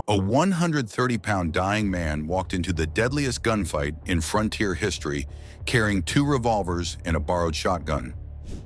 A 130-pound dying man walked into the deadliest gunfight in frontier history, carrying 2 revolvers and a borrowed shotgun.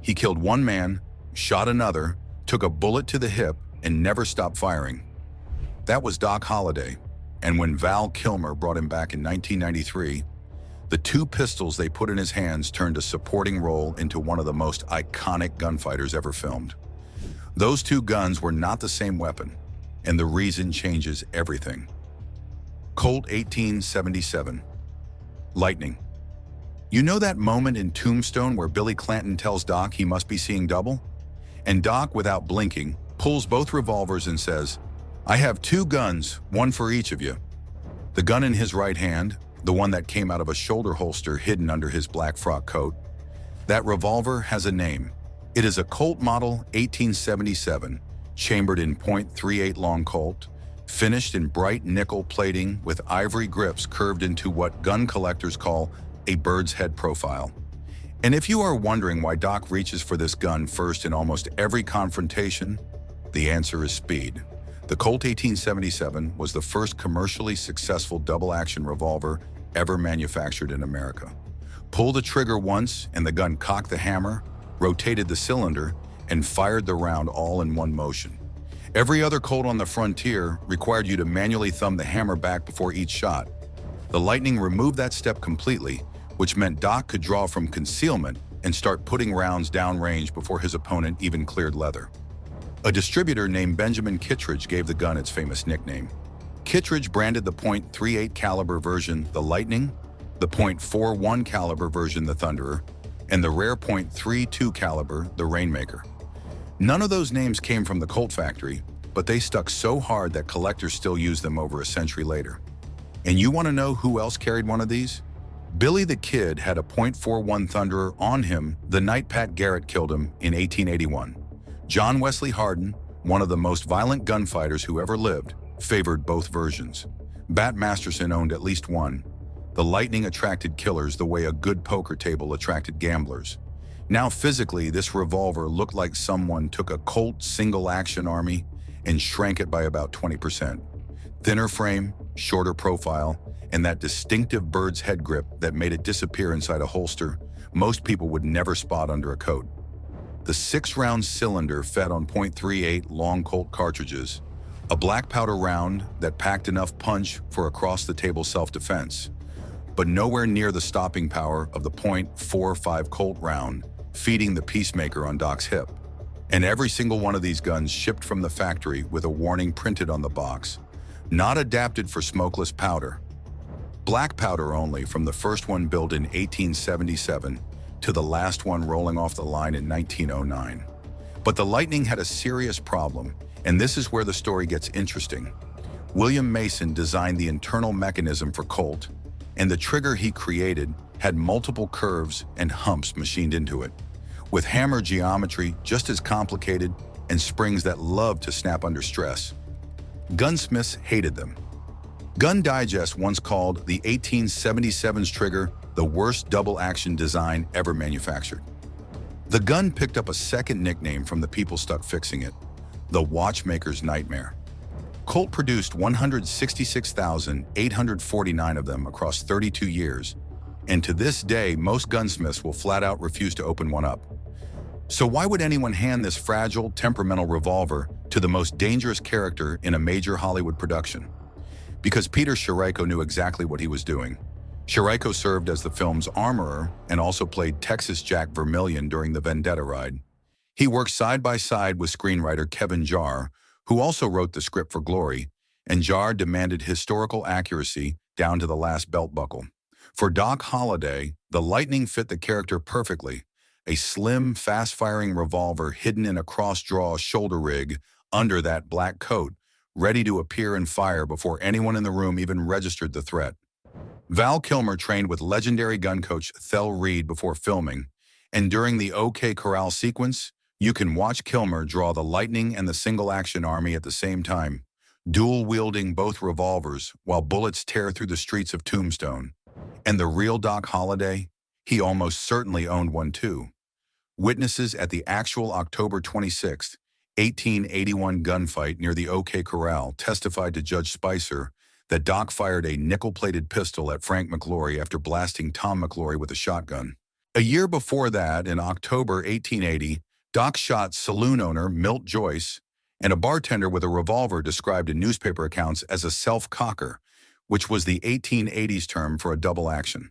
He killed one man, shot another, took a bullet to the hip, and never stopped firing. That was Doc Holliday, and when Val Kilmer brought him back in 1993, the 2 pistols they put in his hands turned a supporting role into one of the most iconic gunfighters ever filmed. Those 2 guns were not the same weapon, and the reason changes everything. Colt 1877. Lightning. You know that moment in Tombstone where Billy Clanton tells Doc he must be seeing double? And Doc, without blinking, pulls both revolvers and says, "I have 2 guns, one for each of you." The gun in his right hand, the one that came out of a shoulder holster hidden under his black frock coat, that revolver has a name. It is a Colt Model 1877, chambered in .38 long Colt, finished in bright nickel plating with ivory grips curved into what gun collectors call a bird's head profile. And if you are wondering why Doc reaches for this gun first in almost every confrontation, the answer is speed. The Colt 1877 was the first commercially successful double-action revolver ever manufactured in America. Pull the trigger once and the gun cocked the hammer, rotated the cylinder, and fired the round all in one motion. Every other Colt on the frontier required you to manually thumb the hammer back before each shot. The Lightning removed that step completely, which meant Doc could draw from concealment and start putting rounds downrange before his opponent even cleared leather. A distributor named Benjamin Kittredge gave the gun its famous nickname. Kittredge branded the .38 caliber version the Lightning, the .41 caliber version the Thunderer, and the rare .32 caliber the Rainmaker. None of those names came from the Colt factory, but they stuck so hard that collectors still use them over a century later. And you want to know who else carried one of these? Billy the Kid had a .41 Thunderer on him the night Pat Garrett killed him in 1881. John Wesley Hardin, one of the most violent gunfighters who ever lived, favored both versions. Bat Masterson owned at least one. The Lightning attracted killers the way a good poker table attracted gamblers. Now physically, this revolver looked like someone took a Colt Single Action Army and shrank it by about 20%. Thinner frame, shorter profile, and that distinctive bird's head grip that made it disappear inside a holster most people would never spot under a coat. The 6-round cylinder fed on .38 long Colt cartridges, a black powder round that packed enough punch for across-the-table self-defense, but nowhere near the stopping power of the .45 Colt round feeding the Peacemaker on Doc's hip. And every single one of these guns shipped from the factory with a warning printed on the box: not adapted for smokeless powder. Black powder only from the first one built in 1877 to the last one rolling off the line in 1909. But the Lightning had a serious problem, and this is where the story gets interesting. William Mason designed the internal mechanism for Colt, and the trigger he created had multiple curves and humps machined into it, with hammer geometry just as complicated and springs that loved to snap under stress. Gunsmiths hated them. Gun Digest once called the 1877's trigger the worst double-action design ever manufactured. The gun picked up a second nickname from the people stuck fixing it: the watchmaker's nightmare. Colt produced 166,849 of them across 32 years, and to this day, most gunsmiths will flat out refuse to open one up. So why would anyone hand this fragile, temperamental revolver to the most dangerous character in a major Hollywood production? Because Peter Shirayko knew exactly what he was doing. Shirayko served as the film's armorer and also played Texas Jack Vermillion during the Vendetta ride. He worked side by side with screenwriter Kevin Jarre, who also wrote the script for Glory, and Jarre demanded historical accuracy down to the last belt buckle. For Doc Holliday, the Lightning fit the character perfectly: a slim, fast-firing revolver hidden in a cross-draw shoulder rig under that black coat, ready to appear and fire before anyone in the room even registered the threat. Val Kilmer trained with legendary gun coach Thel Reed before filming, and during the OK Corral sequence, you can watch Kilmer draw the Lightning and the Single Action Army at the same time, dual-wielding both revolvers while bullets tear through the streets of Tombstone. And the real Doc Holliday? He almost certainly owned one too. Witnesses at the actual October 26th, 1881 gunfight near the OK Corral testified to Judge Spicer that Doc fired a nickel-plated pistol at Frank McLaury after blasting Tom McLaury with a shotgun. A year before that, in October 1880, Doc shot saloon owner Milt Joyce and a bartender with a revolver described in newspaper accounts as a self-cocker, which was the 1880s term for a double action.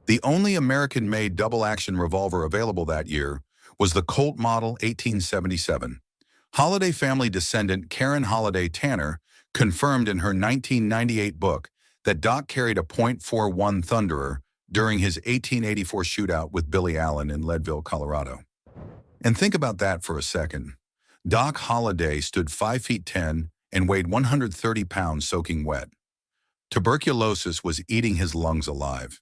The only American-made double-action revolver available that year was the Colt Model 1877. Holliday family descendant Karen Holliday Tanner confirmed in her 1998 book that Doc carried a .41 Thunderer during his 1884 shootout with Billy Allen in Leadville, Colorado. And think about that for a second. Doc Holliday stood 5 feet 10 and weighed 130 pounds soaking wet. Tuberculosis was eating his lungs alive.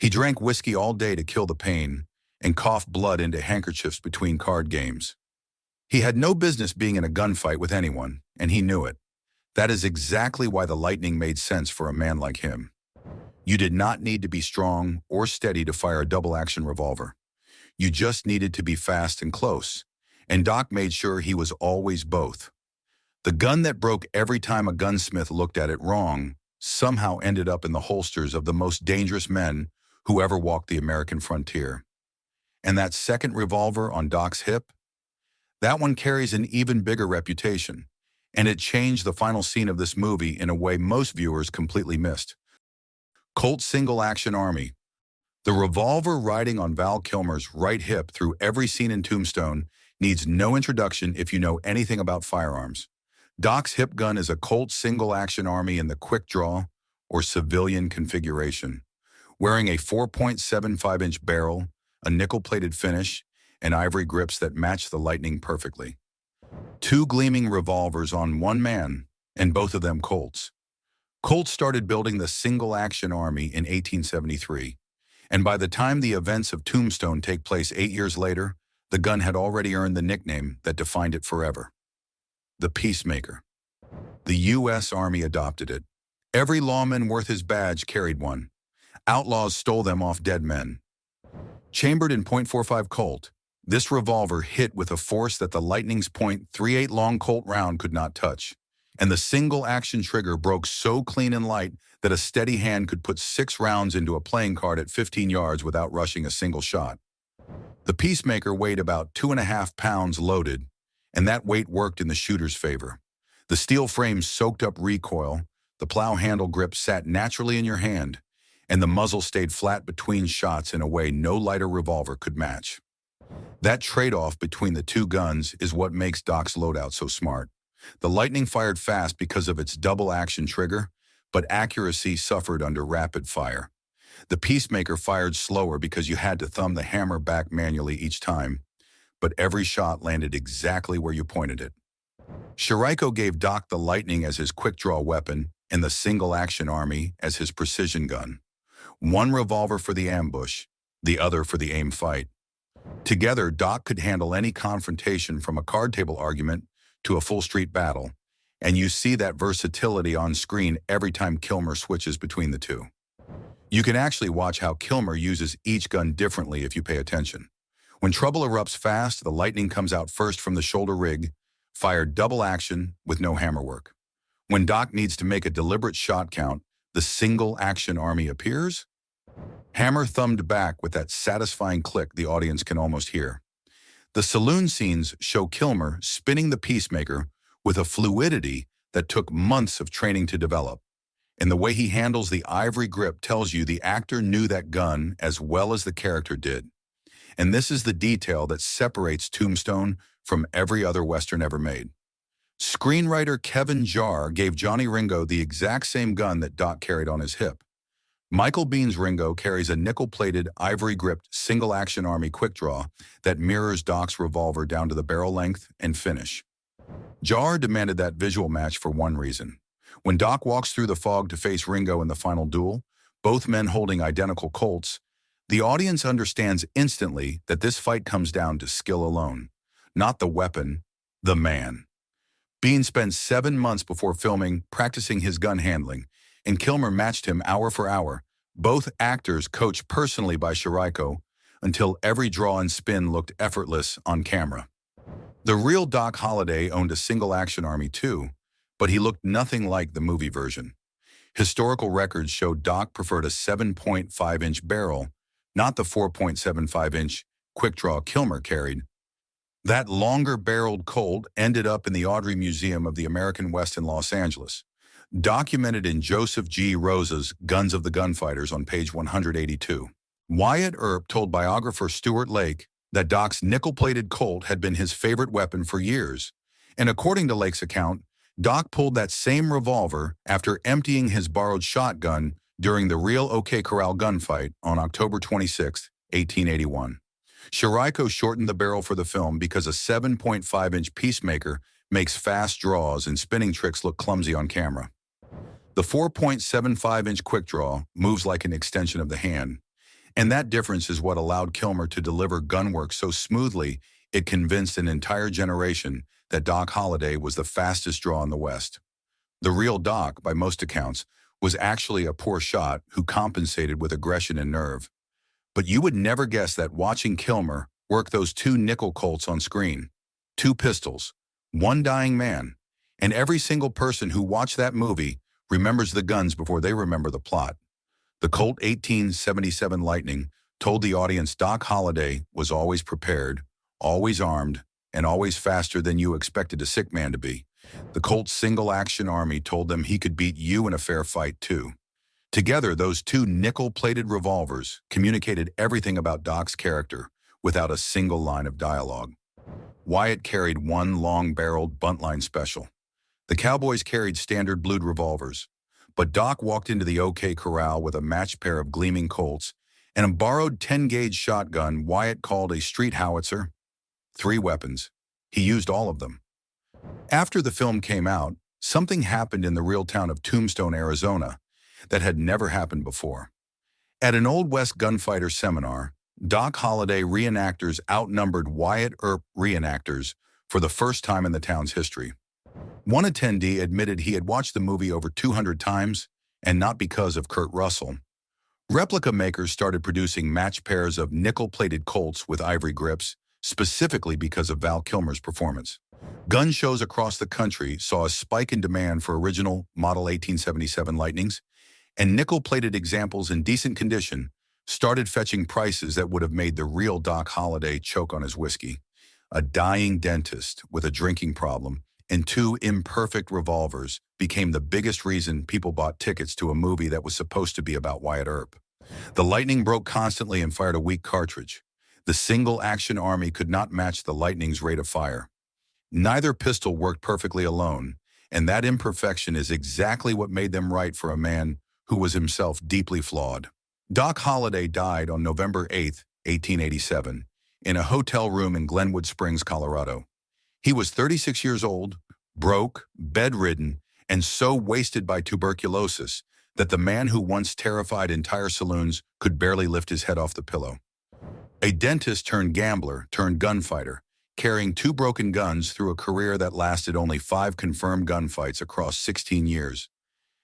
He drank whiskey all day to kill the pain and coughed blood into handkerchiefs between card games. He had no business being in a gunfight with anyone, and he knew it. That is exactly why the Lightning made sense for a man like him. You did not need to be strong or steady to fire a double-action revolver. You just needed to be fast and close, and Doc made sure he was always both. The gun that broke every time a gunsmith looked at it wrong somehow ended up in the holsters of the most dangerous men who ever walked the American frontier. And that second revolver on Doc's hip? That one carries an even bigger reputation, and it changed the final scene of this movie in a way most viewers completely missed. Colt Single Action Army. The revolver riding on Val Kilmer's right hip through every scene in Tombstone needs no introduction if you know anything about firearms. Doc's hip gun is a Colt Single Action Army in the quick draw or civilian configuration, wearing a 4.75-inch barrel, a nickel-plated finish, and ivory grips that match the Lightning perfectly. 2 gleaming revolvers on one man, and both of them Colts. Colt started building the Single Action Army in 1873, and by the time the events of Tombstone take place 8 years later, the gun had already earned the nickname that defined it forever: the Peacemaker. The U.S. Army adopted it. Every lawman worth his badge carried one. Outlaws stole them off dead men. Chambered in .45 Colt, this revolver hit with a force that the Lightning's .38 long Colt round could not touch, and the single-action trigger broke so clean and light that a steady hand could put 6 rounds into a playing card at 15 yards without rushing a single shot. The Peacemaker weighed about 2.5 pounds loaded, and that weight worked in the shooter's favor. The steel frame soaked up recoil, the plow handle grip sat naturally in your hand, and the muzzle stayed flat between shots in a way no lighter revolver could match. That trade-off between the two guns is what makes Doc's loadout so smart. The Lightning fired fast because of its double-action trigger, but accuracy suffered under rapid fire. The Peacemaker fired slower because you had to thumb the hammer back manually each time, but every shot landed exactly where you pointed it. Shiriko gave Doc the Lightning as his quick-draw weapon and the Single Action Army as his precision gun. One revolver for the ambush, the other for the aim fight. Together, Doc could handle any confrontation from a card table argument to a full street battle, and you see that versatility on screen every time Kilmer switches between the two. You can actually watch how Kilmer uses each gun differently if you pay attention. When trouble erupts fast, the Lightning comes out first from the shoulder rig, fired double action with no hammer work. When Doc needs to make a deliberate shot count, the Single Action Army appears, hammer thumbed back with that satisfying click the audience can almost hear. The saloon scenes show Kilmer spinning the Peacemaker with a fluidity that took months of training to develop. And the way he handles the ivory grip tells you the actor knew that gun as well as the character did. And this is the detail that separates Tombstone from every other Western ever made. Screenwriter Kevin Jarre gave Johnny Ringo the exact same gun that Doc carried on his hip. Michael Biehn's Ringo carries a nickel-plated, ivory-gripped Single Action Army quick draw that mirrors Doc's revolver down to the barrel length and finish. Jarre demanded that visual match for one reason. When Doc walks through the fog to face Ringo in the final duel, both men holding identical Colts, the audience understands instantly that this fight comes down to skill alone, not the weapon, the man. Bienh spent 7 months before filming practicing his gun handling, and Kilmer matched him hour for hour, both actors coached personally by Shiriko, until every draw and spin looked effortless on camera. The real Doc Holliday owned a single action army too, but he looked nothing like the movie version. Historical records show Doc preferred a 7.5-inch barrel, not the 4.75-inch quick-draw Kilmer carried. That longer-barreled Colt ended up in the Audrey Museum of the American West in Los Angeles, documented in Joseph G. Rosa's Guns of the Gunfighters on page 182. Wyatt Earp told biographer Stuart Lake that Doc's nickel-plated Colt had been his favorite weapon for years, and according to Lake's account, Doc pulled that same revolver after emptying his borrowed shotgun during the real OK Corral gunfight on October 26, 1881. Shiriko shortened the barrel for the film because a 7.5-inch Peacemaker makes fast draws and spinning tricks look clumsy on camera. The 4.75-inch quick draw moves like an extension of the hand, and that difference is what allowed Kilmer to deliver gun work so smoothly it convinced an entire generation that Doc Holliday was the fastest draw in the West. The real Doc, by most accounts, was actually a poor shot who compensated with aggression and nerve. But you would never guess that watching Kilmer work those two nickel Colts on screen, two pistols, one dying man, and every single person who watched that movie remembers the guns before they remember the plot. The Colt 1877 Lightning told the audience Doc Holliday was always prepared, always armed, and always faster than you expected a sick man to be. The Colt Single Action Army told them he could beat you in a fair fight too. Together, those two nickel-plated revolvers communicated everything about Doc's character without a single line of dialogue. Wyatt carried one long-barreled buntline special. The Cowboys carried standard blued revolvers, but Doc walked into the OK Corral with a matched pair of gleaming Colts and a borrowed 10-gauge shotgun Wyatt called a street howitzer. 3 weapons. He used all of them. After the film came out, something happened in the real town of Tombstone, Arizona, that had never happened before. At an Old West gunfighter seminar, Doc Holliday reenactors outnumbered Wyatt Earp reenactors for the first time in the town's history. One attendee admitted he had watched the movie over 200 times, and not because of Kurt Russell. Replica makers started producing matched pairs of nickel-plated Colts with ivory grips, specifically because of Val Kilmer's performance. Gun shows across the country saw a spike in demand for original Model 1877 Lightnings, and nickel-plated examples in decent condition started fetching prices that would have made the real Doc Holliday choke on his whiskey. A dying dentist with a drinking problem and 2 imperfect revolvers became the biggest reason people bought tickets to a movie that was supposed to be about Wyatt Earp. The Lightning broke constantly and fired a weak cartridge. The Single Action Army could not match the Lightning's rate of fire. Neither pistol worked perfectly alone, and that imperfection is exactly what made them right for a man who was himself deeply flawed. Doc Holliday died on November 8, 1887, in a hotel room in Glenwood Springs, Colorado. He was 36 years old, broke, bedridden, and so wasted by tuberculosis that the man who once terrified entire saloons could barely lift his head off the pillow. A dentist turned gambler turned gunfighter, carrying 2 broken guns through a career that lasted only 5 confirmed gunfights across 16 years,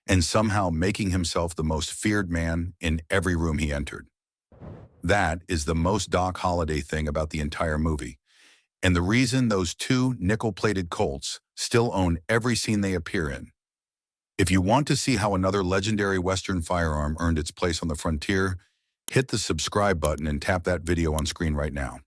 and somehow making himself the most feared man in every room he entered. That is the most Doc Holliday thing about the entire movie, and the reason those 2 nickel-plated Colts still own every scene they appear in. If you want to see how another legendary Western firearm earned its place on the frontier, hit the subscribe button and tap that video on screen right now.